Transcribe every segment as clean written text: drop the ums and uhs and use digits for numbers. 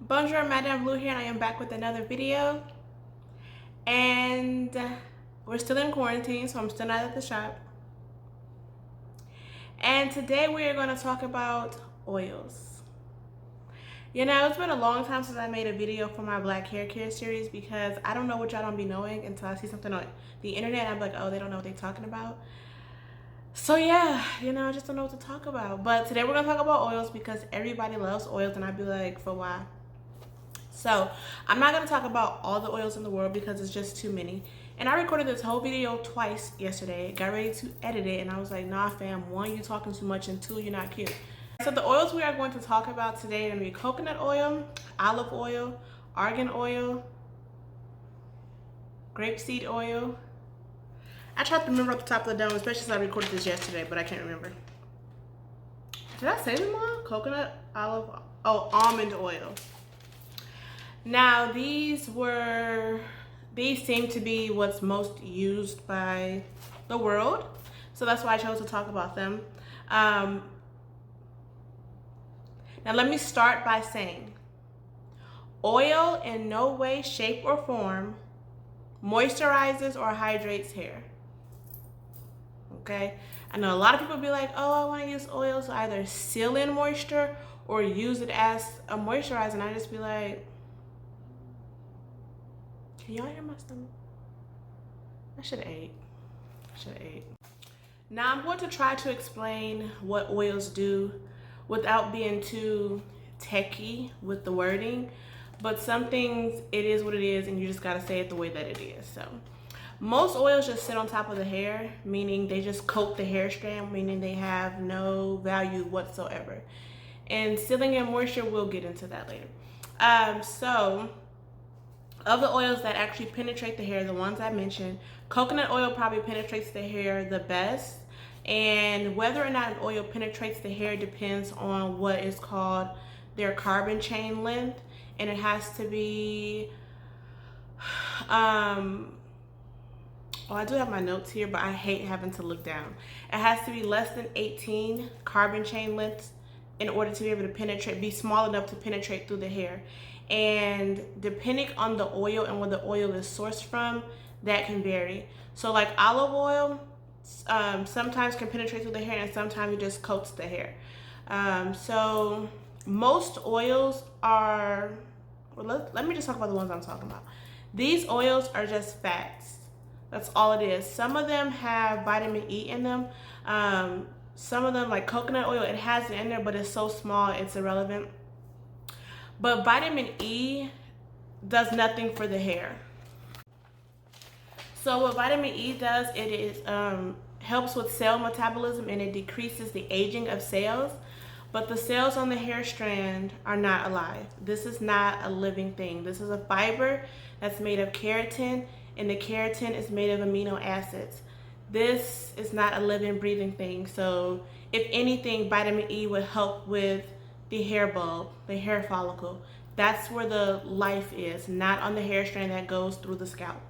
Bonjour, Madame Blue here, and I am back with another video. And we're still in quarantine, so I'm still not at the shop. And today we are going to talk about oils. You know, it's been a long time since I made a video for my black hair care series because I don't know what y'all don't be knowing until I see something on the internet and I'm like, oh, they don't know what they're talking about. So yeah, you know, I just don't know what to talk about. But today we're going to talk about oils because everybody loves oils, and I'd be like, for why? So I'm not going to talk about all the oils in the world because it's just too many. And I recorded this whole video twice yesterday, got ready to edit it, and I was like, nah fam, one, you talking too much, and two, you're not cute. So the oils we are going to talk about today are going to be coconut oil, olive oil, argan oil, grapeseed oil. I tried to remember off the top of the dome, especially since I recorded this yesterday, but I can't remember. Did I say them all? Coconut, olive, almond oil. Now these seem to be what's most used by the world, so that's why I chose to talk about them. Now let me start by saying, oil in no way, shape, or form moisturizes or hydrates hair. Okay? I know a lot of people be like, oh, I want to use oil to either seal in moisture or use it as a moisturizer, and I just be like, can y'all hear my stomach? I should have ate. Now I'm going to try to explain what oils do without being too techy with the wording, but some things, it is what it is, and you just gotta say it the way that it is. So most oils just sit on top of the hair, meaning they just coat the hair strand, meaning they have no value whatsoever. And sealing in moisture, we'll get into that later. So of the oils that actually penetrate the hair, the ones I mentioned, coconut oil probably penetrates the hair the best. And whether or not an oil penetrates the hair depends on what is called their carbon chain length. And it has to be, I do have my notes here, but I hate having to look down. It has to be less than 18 carbon chain lengths in order to be able to penetrate, be small enough to penetrate through the hair. And depending on the oil and where the oil is sourced from, that can vary. So like olive oil, sometimes can penetrate through the hair, and sometimes it just coats the hair. So most oils are, well, let me just talk about the ones I'm talking about. These oils are just fats. That's all it is. Some of them have vitamin E in them. Some of them, like coconut oil, it has it in there, but it's so small, it's irrelevant. But vitamin E does nothing for the hair. So what vitamin E does, it is helps with cell metabolism, and it decreases the aging of cells. But the cells on the hair strand are not alive. This is not a living thing. This is a fiber that's made of keratin, and the keratin is made of amino acids. This is not a living, breathing thing. So if anything, vitamin E would help with the hair bulb, the hair follicle. That's where the life is, not on the hair strand that goes through the scalp.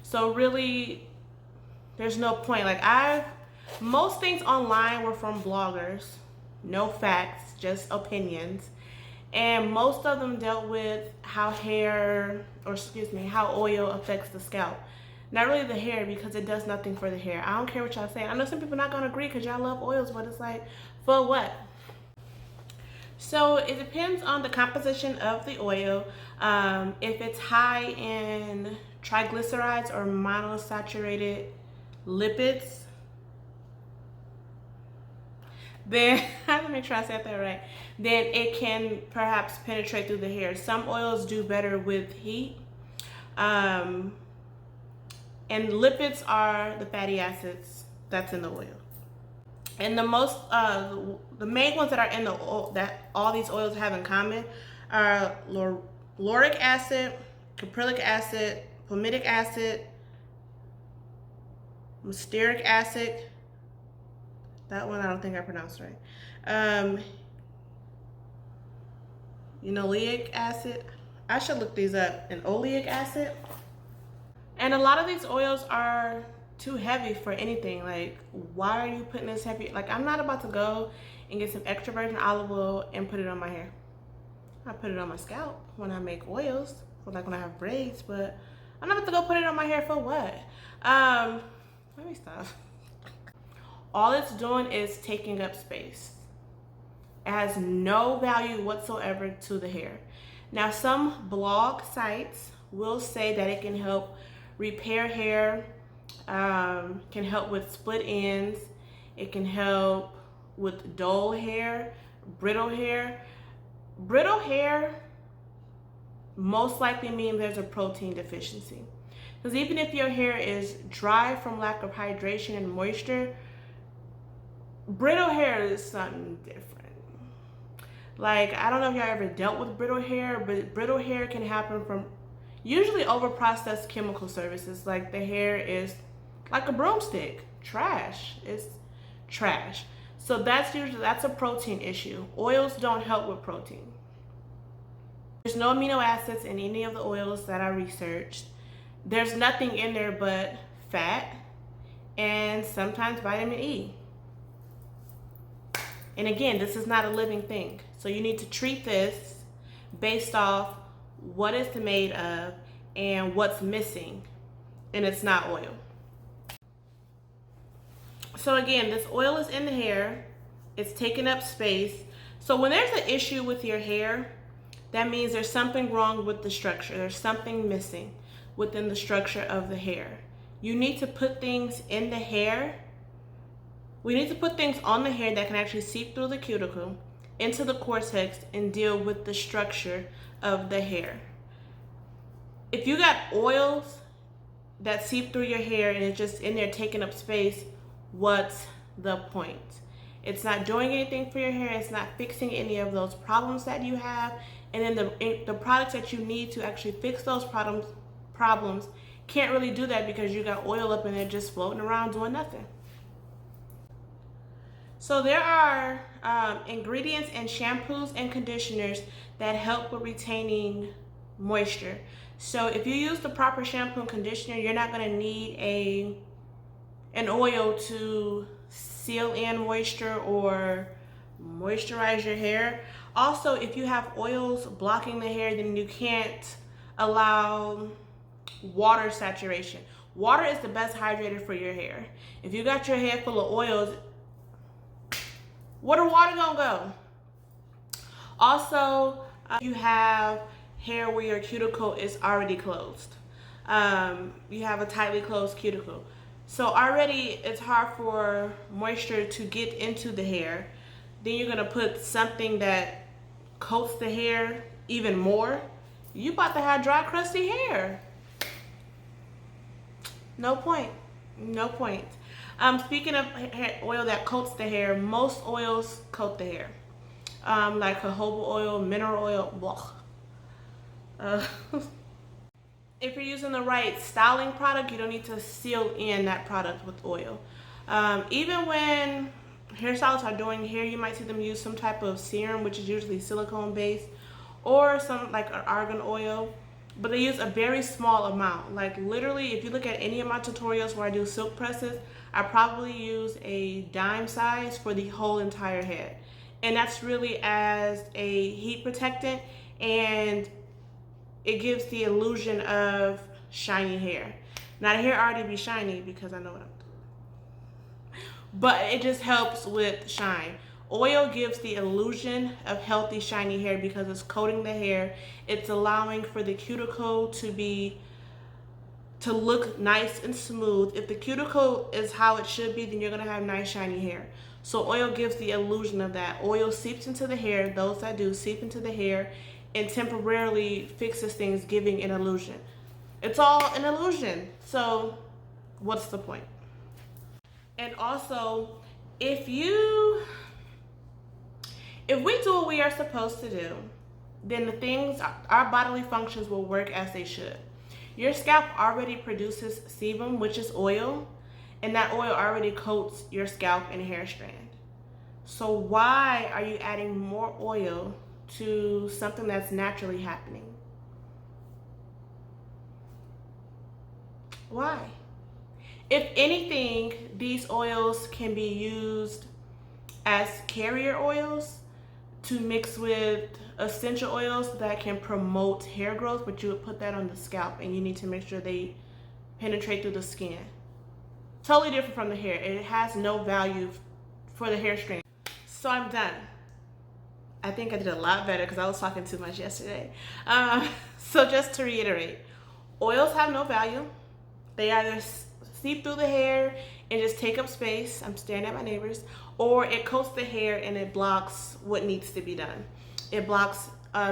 So really, there's no point. Like most things online were from bloggers, no facts, just opinions. And most of them dealt with how how oil affects the scalp. Not really the hair, because it does nothing for the hair. I don't care what y'all say. I know some people are not gonna agree because y'all love oils, but it's like, for what? So it depends on the composition of the oil. If it's high in triglycerides or monosaturated lipids, then I have to make sure I said that right. Then it can perhaps penetrate through the hair. Some oils do better with heat. And lipids are the fatty acids that's in the oil. And the main ones that are in the oil, that all these oils have in common, are lauric acid, caprylic acid, palmitic acid, stearic acid. That one I don't think I pronounced right. Linoleic acid. I should look these up. And oleic acid. And a lot of these oils are too heavy for anything. Like, why are you putting this heavy? Like, I'm not about to go and get some extra virgin olive oil and put it on my hair. I put it on my scalp when I make oils, or like when I have braids, but I'm not about to go put it on my hair for what? Let me stop. All it's doing is taking up space. It has no value whatsoever to the hair. Now, some blog sites will say that it can help repair hair, can help with split ends, it can help with dull hair, brittle hair. Brittle hair most likely means there's a protein deficiency. Because even if your hair is dry from lack of hydration and moisture, brittle hair is something different. Like, I don't know if y'all ever dealt with brittle hair, but brittle hair can happen from usually over-processed chemical services. Like, the hair is like a broomstick, trash. It's trash. So that's a protein issue. Oils don't help with protein. There's no amino acids in any of the oils that I researched. There's nothing in there but fat and sometimes vitamin E. And again, this is not a living thing. So you need to treat this based off what it's made of and what's missing. And it's not oil. So again, this oil is in the hair. It's taking up space. So when there's an issue with your hair, that means there's something wrong with the structure. There's something missing within the structure of the hair. You need to put things in the hair. We need to put things on the hair that can actually seep through the cuticle into the cortex and deal with the structure of the hair. If you got oils that seep through your hair and it's just in there taking up space, what's the point? It's not doing anything for your hair. It's not fixing any of those problems that you have. And then the products that you need to actually fix those problems can't really do that because you got oil up in there just floating around doing nothing. So there are ingredients in shampoos and conditioners that help with retaining moisture. So if you use the proper shampoo and conditioner, you're not going to need an oil to seal in moisture or moisturize your hair. Also, if you have oils blocking the hair, then you can't allow water saturation. Water is the best hydrator for your hair. If you got your hair full of oils, where the water gonna go? Also, you have hair where your cuticle is already closed. You have a tightly closed cuticle. So already it's hard for moisture to get into the hair. Then you're gonna put something that coats the hair even more. You about to have dry, crusty hair. No point. No point. Speaking of hair oil that coats the hair, most oils coat the hair. Like jojoba oil, mineral oil, if you're using the right styling product, you don't need to seal in that product with oil. Even when hairstylists are doing hair, you might see them use some type of serum, which is usually silicone based, or some like an argan oil, but they use a very small amount. Like literally, if you look at any of my tutorials where I do silk presses, I probably use a dime size for the whole entire head. And that's really as a heat protectant, and it gives the illusion of shiny hair. Now the hair already be shiny because I know what I'm doing, but it just helps with shine. Oil gives the illusion of healthy shiny hair because it's coating the hair. It's allowing for the cuticle to look nice and smooth. If the cuticle is how it should be, then you're gonna have nice shiny hair. So oil gives the illusion of that. Oil seeps into the hair, those that do seep into the hair, and temporarily fixes things, giving an illusion. It's all an illusion. So what's the point? And also, if we do what we are supposed to do, then our bodily functions will work as they should. Your scalp already produces sebum, which is oil, and that oil already coats your scalp and hair strand. So why are you adding more oil to something that's naturally happening? Why? If anything, these oils can be used as carrier oils to mix with essential oils that can promote hair growth, but you would put that on the scalp and you need to make sure they penetrate through the skin. Totally different from the hair. It has no value for the hair strand. So I'm done. I think I did a lot better because I was talking too much yesterday. So just to reiterate, oils have no value. They either seep through the hair and just take up space. I'm staring at my neighbors. Or it coats the hair and it blocks what needs to be done. It blocks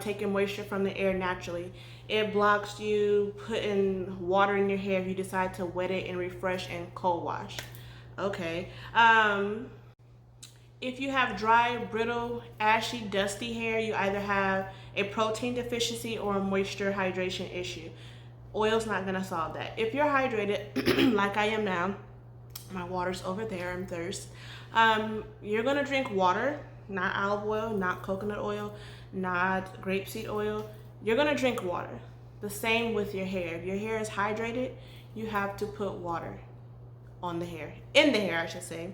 taking moisture from the air naturally. It blocks you putting water in your hair if you decide to wet it and refresh and cold wash. Okay. If you have dry, brittle, ashy, dusty hair, you either have a protein deficiency or a moisture hydration issue. Oil's not gonna solve that. If you're hydrated, like I am now, my water's over there, I'm thirsty. You're gonna drink water, not olive oil, not coconut oil, not grapeseed oil. You're gonna drink water. The same with your hair. If your hair is hydrated, you have to put water on the hair, in the hair I should say,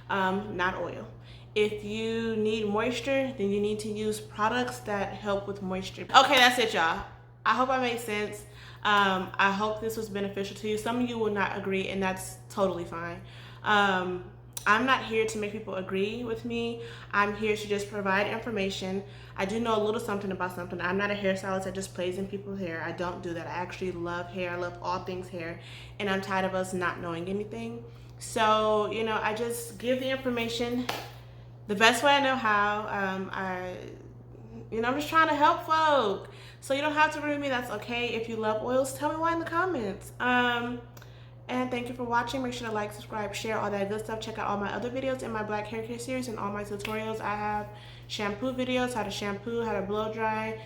not oil. If you need moisture, then you need to use products that help with moisture. Okay, that's it, y'all. I hope I made sense. I hope this was beneficial to you. Some of you will not agree, and that's totally fine. I'm not here to make people agree with me. I'm here to just provide information. I do know a little something about something. I'm not a hairstylist that just plays in people's hair. I don't do that. I actually love hair. I love all things hair, and I'm tired of us not knowing anything. So, I just give the information the best way I know how. I'm just trying to help folk. So you don't have to agree with me. That's okay. If you love oils, tell me why in the comments. And thank you for watching. Make sure to like, subscribe, share, all that good stuff. Check out all my other videos in my black hair care series and all my tutorials. I have shampoo videos, how to shampoo, how to blow dry,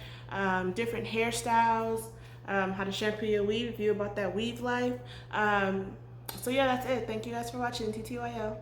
different hairstyles, how to shampoo your weave, review about that weave life. So yeah, that's it. Thank you guys for watching. TTYL.